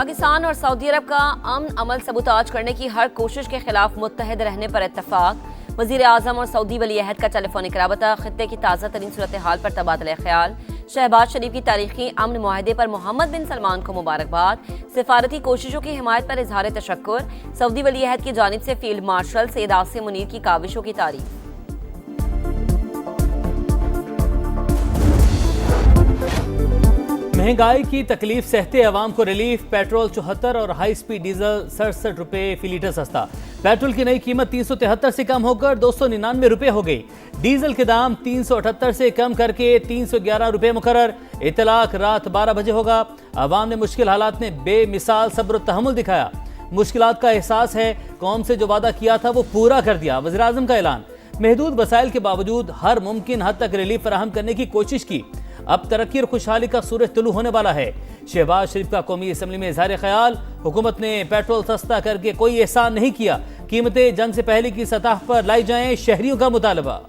पाकिस्तान और सऊदी अरब का अमन अमल सबूताज करने की हर कोशिश के खिलाफ मुत्तहिद रहने पर इत्तफाक। वज़ीर आज़म और सऊदी वली अहद का टेलीफोनिक राबता, खित्ते की ताज़ा तरीन सूरत हाल पर तबादला ख्याल, शहबाज शरीफ की तारीखी अमन मुआहदे पर मोहम्मद बिन सलमान को मुबारकबाद, सिफारती कोशिशों की हिमायत पर इजहार तशक्कुर, सऊदी वली अहद की जानिब से फील्ड मार्शल सैयद आसिम मुनीर की काविशों की तारीफ। महंगाई की तकलीफ सहते अवाम को रिलीफ, पेट्रोल 74 और हाई स्पीड डीजल 67 रुपए फी लीटर सस्ता। पेट्रोल की नई कीमत 373 से कम होकर 299 रुपए हो गई। डीजल के दाम 378 से कम करके 311 रुपए मुकर्रर। इतलाक रात 12 बजे होगा। अवाम ने मुश्किल हालात में बेमिसाल सब्र और तहम्मुल दिखाया। मुश्किलात का एहसास है, कौम से जो वादा किया था वो पूरा कर दिया। वज़ीर आज़म का ऐलान, महदूद वसाइल के बावजूद हर मुमकिन हद तक रिलीफ फराहम करने की कोशिश की। अब तरक्की और खुशहाली का सूरज तुलू होने वाला है। शहबाज शरीफ का कौमी असम्बली में इजहार ख्याल, हुकूमत ने पेट्रोल सस्ता करके कोई एहसान नहीं किया, कीमतें जंग से पहले की सतह पर लाई जाएं, शहरियों का मुतालबा।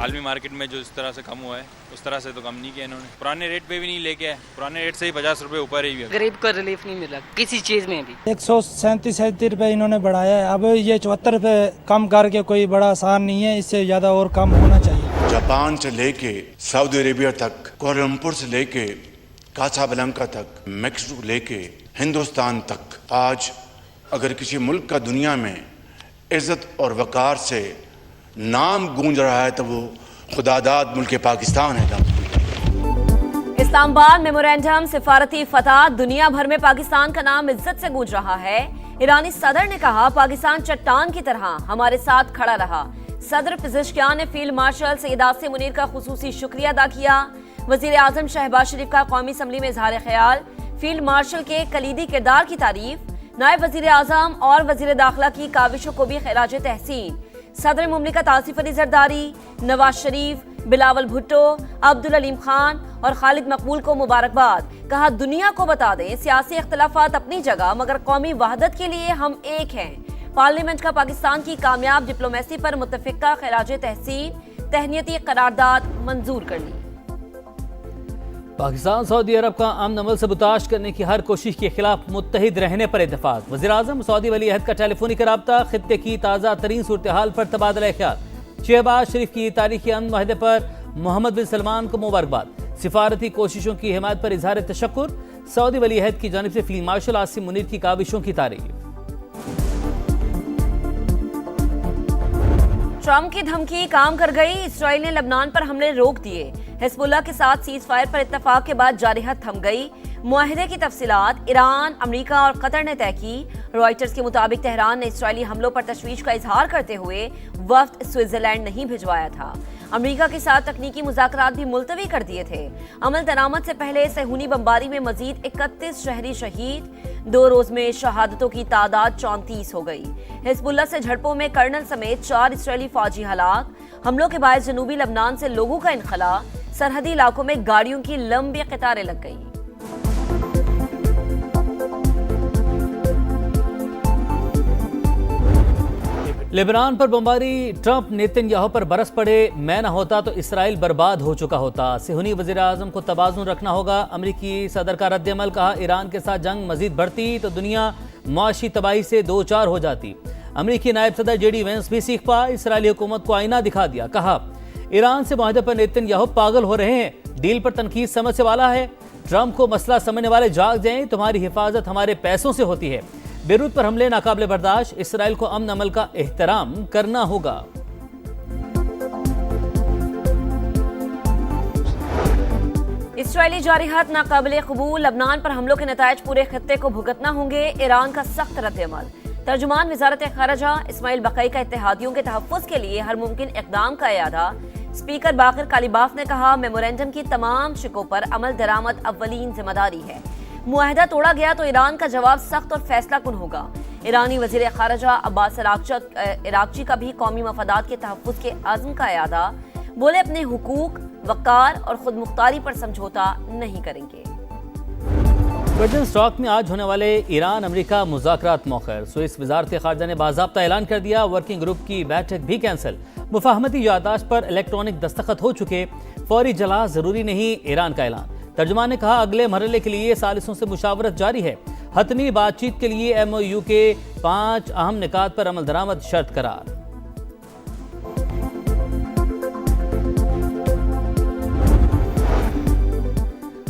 आलमी मार्केट में जो इस तरह से कम हुआ है उस तरह से तो कम नहीं किया इन्होंने। पुराने रेट पे भी नहीं लेके आए, पुराने रेट से ही 50 रुपए ऊपर ही है। गरीब को रिलीफ नहीं मिला किसी चीज में भी। 137 रुपए इन्होंने बढ़ाया है, अब ये 74 रुपए कम करके कोई बड़ा आसान नहीं है, इससे ज्यादा और कम होना चाहिए। जापान से लेके सऊदी अरेबिया तक, कोलंपुर से लेके कासाब्लांका तक, मैक्सिको लेके हिंदुस्तान तक, आज अगर किसी मुल्क का दुनिया में इज्जत और वकार से नाम गूंज रहा है तो वो खुदादाद मुल्क पाकिस्तान है। इस्लामाबाद मेमोरेंडम सिफारती फतह, दुनिया भर में पाकिस्तान का नाम इज्जत से गूंज रहा है। ईरानी सदर ने कहा, पाकिस्तान चट्टान की तरह हमारे साथ खड़ा रहा। सदर पिज़ेशकियान ने फील्ड मार्शल सैयद आसिम मुनीर का खुसूसी शुक्रिया अदा किया। वज़ीर आज़म शहबाज शरीफ का कौमी असम्बली में इजहार ख्याल, फील्ड मार्शल के कलीदी किरदार की तारीफ। नायब वज़ीर आज़म और वज़ीर दाखिला की काविशों को भी खिराज तहसीन। सदर मुमलिकत आसिफ अली जरदारी, नवाज शरीफ, बिलावल भुट्टो, अब्दुल अलीम खान और खालिद मकबूल को मुबारकबाद। कहा, दुनिया को बता दें, सियासी इख्तलाफात अपनी जगह मगर कौमी वहदत के लिए हम एक हैं। पार्लियामेंट का पाकिस्तान की कामयाब डिप्लोमेसी पर मुत्तफिका खिराज तहसीन, तहनीती करारदाद मंजूर कर ली। पाकिस्तान सऊदी अरब का अमन अमल सबूताज करने की हर कोशिश के खिलाफ मुत्तहिद रहने पर इत्तफाक। वज़ीर आज़म सऊदी वली अहद का टेलीफोनिक राबता, खित्ते की ताज़ा तरीन सूरत हाल पर तबादला ख्याल, शहबाज शरीफ की तारीखी अमन मुआहदे पर मोहम्मद बिन सलमान को मुबारकबाद, सिफारती कोशिशों की हिमायत पर इजहार तशक्कुर, सऊदी वली अहद की जानिब से फील्ड मार्शल आसिम मुनीर की काविशों की तारीफ। ट्रंप की धमकी काम कर गई, इसराइल ने लबनान पर हमले रोक दिए। हिजबुल्लाह के साथ सीज फायर पर इत्तफाक के बाद जारिहत थम गई। मुआहदे की तफसीलात ईरान, अमेरिका और कतर ने तय की। रॉयटर्स के मुताबिक तेहरान ने इसराइली हमलों पर तशवीश का इजहार करते हुए वफ्द स्विट्जरलैंड नहीं भिजवाया था। अमेरिका के साथ तकनीकी मुज़ाकरात भी मुलतवी कर दिए थे। अमल दरामद से पहले सहूनी बमबारी में मजीद 31 शहरी शहीद। 2 रोज में शहादतों की तादाद 34 हो गई। हिजबुल्लाह से झड़पों में कर्नल समेत 4 इसराइली फौजी हलाक। हमलों के बायस जनूबी लबनान से लोगों का इनखला, सरहदी इलाकों में गाड़ियों की लंबी कतारें लग गईं। लेबनान पर बमबारी, ट्रंप नेतन्याहू पर बरस पड़े, मैं न होता तो इसराइल बर्बाद हो चुका होता। सेहूनी वज़ीर आज़म को तवाज़ुन रखना होगा। अमरीकी सदर का रद्द-ए-अमल, कहा, ईरान के साथ जंग मजीद बढ़ती तो दुनिया मुआशी तबाही से दो चार हो जाती। अमरीकी नायब सदर JD वेंस भी सीख पा, इसराइली हुकूमत को आईना दिखा दिया। कहा, ईरान से मुआहदे पर नेतन्याहू पागल हो रहे हैं, डील पर तनकीद समझ से वाला है। ट्रंप को मसला समझने वाले जाग जाएं, तुम्हारी हिफाजत हमारे पैसों से होती है। बेरूत पर हमले नाकाबिले बर्दाश्त, इसराइल को अमन अमल का एहतराम करना होगा। इसराइली जारिहत नाकाबिले कबूल, लबनान पर हमलों के नतायज पूरे खत्ते को भुगतना होंगे। ईरान का सख्त रद्द-ए-अमल। तर्जुमान वजारत खारजा इस्माइल बक़ई का इत्तेहादियों के तहफ़्फ़ुज़ के लिए हर मुमकिन इक़दाम का इरादा। स्पीकर बाक़िर कालिबाफ ने कहा, मेमोरेंडम की तमाम शिकों पर अमल दरामद अव्वलीन जिम्मेदारी है। मुआहदा तोड़ा गया तो ईरान का जवाब सख्त और फैसला कुन होगा। ईरानी वज़ीर ख़ारजा अब्बास इराक़ची का भी कौमी मफादात के तहफ़्फ़ुज़ के अज़्म का इरादा। बोले, अपने हुकूक, वक़ार और खुद मुख्तारी पर समझौता नहीं करेंगे। ब्रिटेन स्टॉक में आज होने वाले ईरान अमेरिका मुज़ाकरात मौखर। स्विस वज़ारत ख़ारजा ने बाज़ाब्ता ऐलान कर दिया, वर्किंग ग्रुप की बैठक भी कैंसिल। मुफाहमती यादाश्त पर इलेक्ट्रॉनिक दस्तखत हो चुके, फौरी इजलास ज़रूरी नहीं, ईरान का ऐलान। तर्जुमान ने कहा, अगले मरहले के लिए सालिसों से मुशावरत जारी है। हतमी बातचीत के लिए MOU के 5 अहम निकात पर अमल दरामद शर्त करार।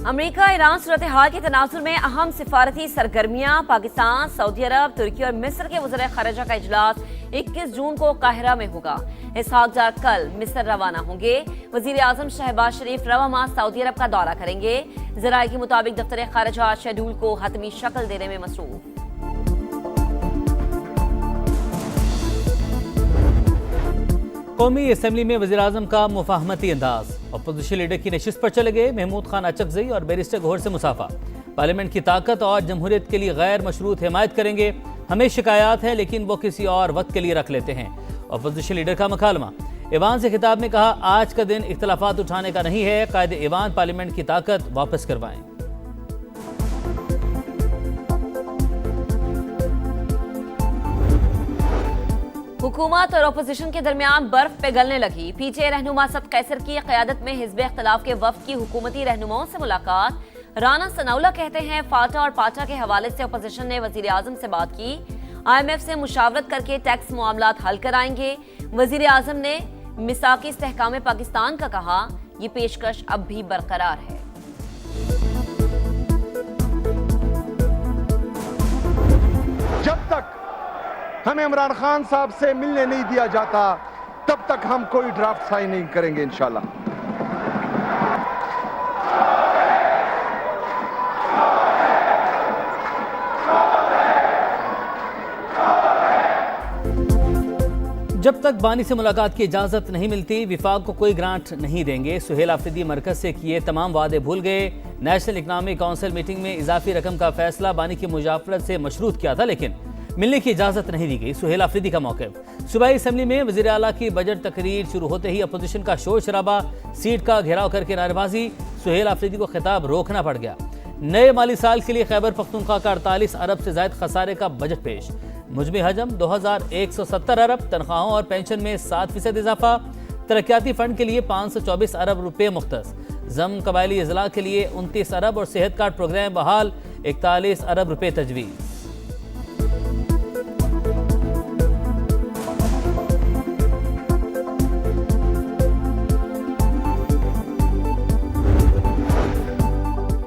अमेरिका ईरान सूरत हाल के तनाजुर में अहम सिफारती सरगर्मियां। पाकिस्तान, सऊदी अरब, तुर्की और मिस्र के वज़ीर ख़ारिजा का इजलास 21 जून को काहिरा में होगा। इसहाक डार कल मिस्र रवाना होंगे। वज़ीर आज़म शहबाज शरीफ रवा माह सऊदी अरब का दौरा करेंगे। ज़राए के मुताबिक दफ्तर ख़ारिजा शेड्यूल को हतमी शक्ल देने में मसरूफ। कौमी असम्बली में वज़ीर आज़म का मुफाहमती अंदाज। अपोजिशन लीडर की नशिस्त पर चले गए महमूद खान अचकज़ई और बैरिस्टर गौहर से मुसाफा। पार्लियामेंट की ताकत और जमहूरियत के लिए गैर मशरूत हिमायत करेंगे। हमें शिकायत है लेकिन वो किसी और वक्त के लिए रख लेते हैं। अपोजिशन लीडर का मुकालमा। ईवान से खिताब में कहा, आज का दिन इख्तलाफात उठाने का नहीं है, कायदे ईवान पार्लियामेंट की ताकत वापस करवाएं। हुकूमत और अपोजिशन के दरमियान बर्फ पिघलने लगी। पीटीआई रहनुमा सद कैसर की क़यादत में हिज़्ब इख्तिलाफ के वफ़द की हुकूमती रहनुमाओं से मुलाकात। राना सनाउल्लाह कहते हैं, फाटा और पाटा के हवाले से अपोजिशन ने वज़ीर आज़म से बात की। IMF से मुशावरत करके टैक्स मामलात हल कराएंगे। वज़ीर आज़म ने मिसाकी इस्तेहकाम पाकिस्तान का कहा, ये पेशकश अब भी बरकरार है। जब तक हमें इमरान खान साहब से मिलने नहीं दिया जाता, तब तक हम कोई ड्राफ्ट साइन नहीं करेंगे इंशाल्लाह। जब तक बानी से मुलाकात की इजाजत नहीं मिलती, विफाक को कोई ग्रांट नहीं देंगे। सुहेल आफरीदी मरकज से किए तमाम वादे भूल गए। नेशनल इकनॉमिक काउंसिल मीटिंग में इजाफी रकम का फैसला बानी की मुजाफरत से मशरूत किया था, लेकिन मिलने की इजाजत नहीं दी गई। सुहेल आफरीदी का मौक़िफ़। सूबाई असम्बली में वज़ीर आला की बजट तकरीर शुरू होते ही अपोजिशन का शोर शराबा, सीट का घेराव करके नारेबाजी। सुहेल आफरीदी को खिताब रोकना पड़ गया। नए माली साल के लिए खैबर पख्तूनख्वा का 48 अरब से ज़ायद खसारे का बजट पेश। मुजमी हजम 2170 अरब, तनख्वाहों और पेंशन में 7% इजाफा। तरक्याती फंड के लिए 524 अरब रुपये मुख्तस। जम कबायली अजला के लिए 29 अरब और सेहत कार्ड प्रोग्राम बहाल, 41 अरब रुपये तजवीज़।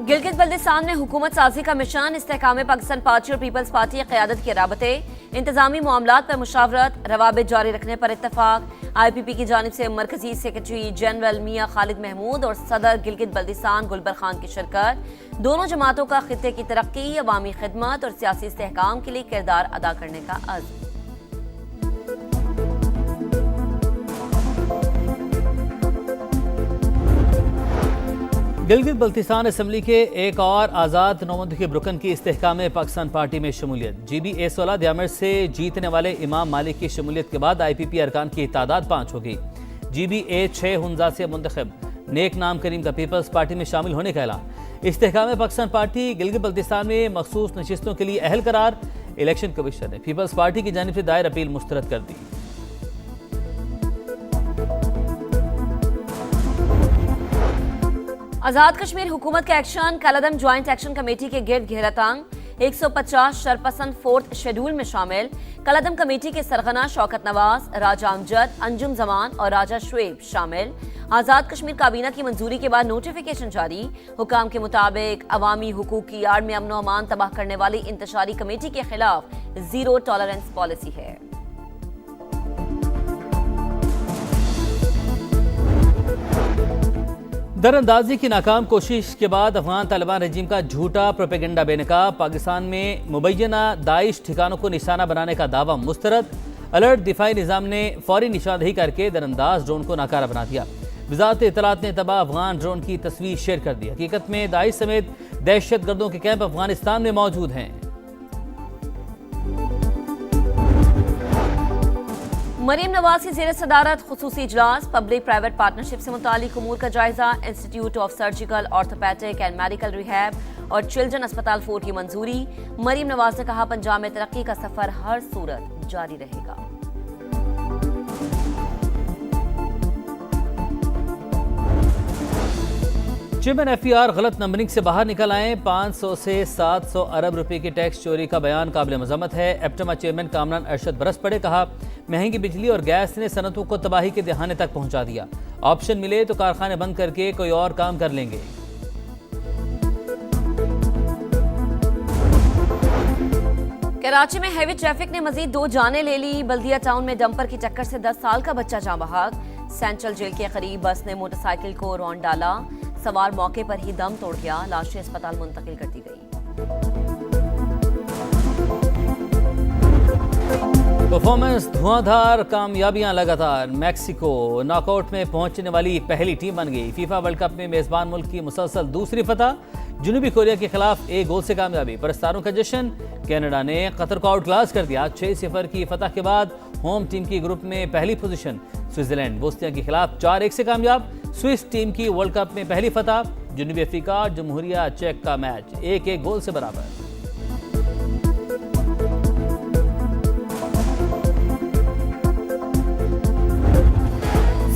गिलगित बल्दिस्तान में हुकूमत साजी का मिशन। इस्तेहकाम पाकिस्तान पार्टी और पीपल्स पार्टी की क़यादत के राबते। इंतजामी मामलात पर मुशावरत, रवाबित जारी रखने पर इत्तफाक। IPP की जानिब से मरकजी सेक्रेटरी जनरल मियाँ खालिद महमूद और सदर गिलगित बल्दिस्तान गुलबर खान की शिरकत। दोनों जमातों का खित्ते की तरक्की, अवामी खिदमत और सियासी इस्तेहकाम के लिए किरदार अदा करने का अज़्म। गिलगित बल्तिस्तान असम्बली के एक और आज़ाद नौमंतखब रुकन की इस्तेहकाम पाकिस्तान पार्टी में शमूलियत। GB A16 दियामर से जीतने वाले इमाम मालिक की शमूलियत के बाद IPP अरकान की तादाद 5 हो गई। GB A6 हुंजा से मुंतखब नेक नाम करीम का पीपल्स पार्टी में शामिल होने का ऐलान। इस्तेहकाम पाकिस्तान पार्टी गिलगित बल्तिस्तान में मखसूस नशिस्तों के लिए अहल करार। इलेक्शन कमिश्नर ने पीपल्स पार्टी की जानिब से दायर अपील मुस्तरद कर दी। आजाद कश्मीर हुकूमत का एक्शन। कलअदम ज्वाइंट एक्शन कमेटी के गिर्द घेरा तंग। 150 शरपसंद 4th शेड्यूल में शामिल। कलअदम कमेटी के सरगना शौकत नवाज, राजा अमजद, अंजुम जमान और राजा शुएब शामिल। आजाद कश्मीर काबीना की मंजूरी के बाद नोटिफिकेशन जारी। हुकाम के मुताबिक अवामी हुकूक की आड़ में अमन अमान तबाह करने वाली इंतशारी कमेटी के खिलाफ 0 टॉलरेंस पॉलिसी है। दरअंदाजी की नाकाम कोशिश के बाद अफगान तालिबान रजीम का झूठा प्रोपेगेंडा बेनकाब। पाकिस्तान में मुबैना दाइश ठिकानों को निशाना बनाने का दावा मुस्तरद। अलर्ट दिफाई निज़ाम ने फौरी निशानदेही करके दरअंदाज ड्रोन को नाकारा बना दिया। वज़ारत इत्तलात ने तबाह अफगान ड्रोन की तस्वीर शेयर कर दी। हकीकत में दाइश समेत दहशत गर्दों के कैंप अफगानिस्तान में मौजूद हैं। मरीम नवाज की ज़ेर सदारत खुसूसी इजलास। पब्लिक प्राइवेट पार्टनरशिप से मुतालिक उमूर का जायजा। Institute of surgical, orthopaedic and medical rehab और चिल्ड्रन अस्पताल 4 की मंजूरी। मरीम नवाज ने कहा, पंजाब में तरक्की का सफर हर सूरत जारी रहेगा। चेयरमैन FER गलत नंबरिंग से बाहर निकल आए। 500 से 700 अरब रुपए की टैक्स चोरी का बयान काबिल मजम्मत है। एप्टमा चेयरमैन कामरान अरशद बरस पड़े, कहा महंगी बिजली और गैस ने सनतों को तबाही के दहाने तक पहुंचा दिया। ऑप्शन मिले तो कारखाने बंद करके कोई और काम कर लेंगे। कराची में हैवी ट्रैफिक ने मजीद 2 जानें ले ली। बल्दिया टाउन में डंपर की टक्कर से 10 साल का बच्चा जाँ बहक। सेंट्रल जेल के करीब बस ने मोटरसाइकिल को रौंद डाला, सवार मौके पर ही दम तोड़ गया। लाशें अस्पताल मुंतकिल कर दी गई। परफॉर्मेंस धुआंधार, कामयाबियां लगातार। मैक्सिको नॉकआउट में पहुंचने वाली पहली टीम बन गई। फीफा वर्ल्ड कप में मेजबान मुल्क की मुसलसल दूसरी फतह। जनूबी कोरिया के खिलाफ 1 गोल से कामयाबी। परस्तारों का जश्न। कनाडा ने कतर को आउट क्लास कर दिया। 6-0 की फतह के बाद होम टीम की ग्रुप में पहली पोजीशन। स्विट्जरलैंड बोस्निया के खिलाफ 4-1 से कामयाब। स्विस टीम की वर्ल्ड कप में पहली फतह। जनूबी अफ्रीका जमहूरिया चेक का मैच 1-1 गोल से बराबर।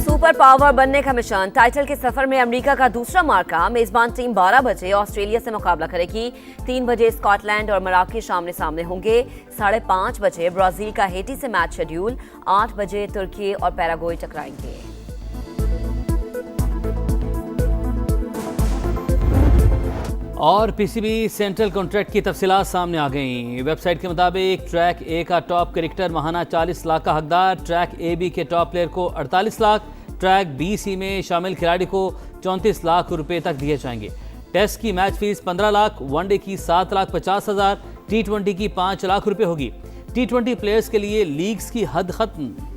सुपर पावर बनने का मिशन। टाइटल के सफर में अमेरिका का दूसरा मार्का। मेजबान टीम 12 बजे ऑस्ट्रेलिया से मुकाबला करेगी। 3 बजे स्कॉटलैंड और मराकेश आमने सामने होंगे। 5:30 बजे ब्राजील का हेटी से मैच शेड्यूल। 8 बजे तुर्की और पैराग्वे टकराएंगे। और PCB सेंट्रल कॉन्ट्रैक्ट की तफसीलात सामने आ गई। वेबसाइट के मुताबिक ट्रैक A का टॉप क्रिकेटर माहाना 40 लाख का हकदार। ट्रैक AB के टॉप प्लेयर को 48 लाख। ट्रैक BC में शामिल खिलाड़ी को 34 लाख रुपए तक दिए जाएंगे। टेस्ट की मैच फीस 15 लाख, वनडे की 7,50,000, T20 की 5 लाख रुपए होगी। T20 प्लेयर्स के लिए लीग्स की हद खत्म।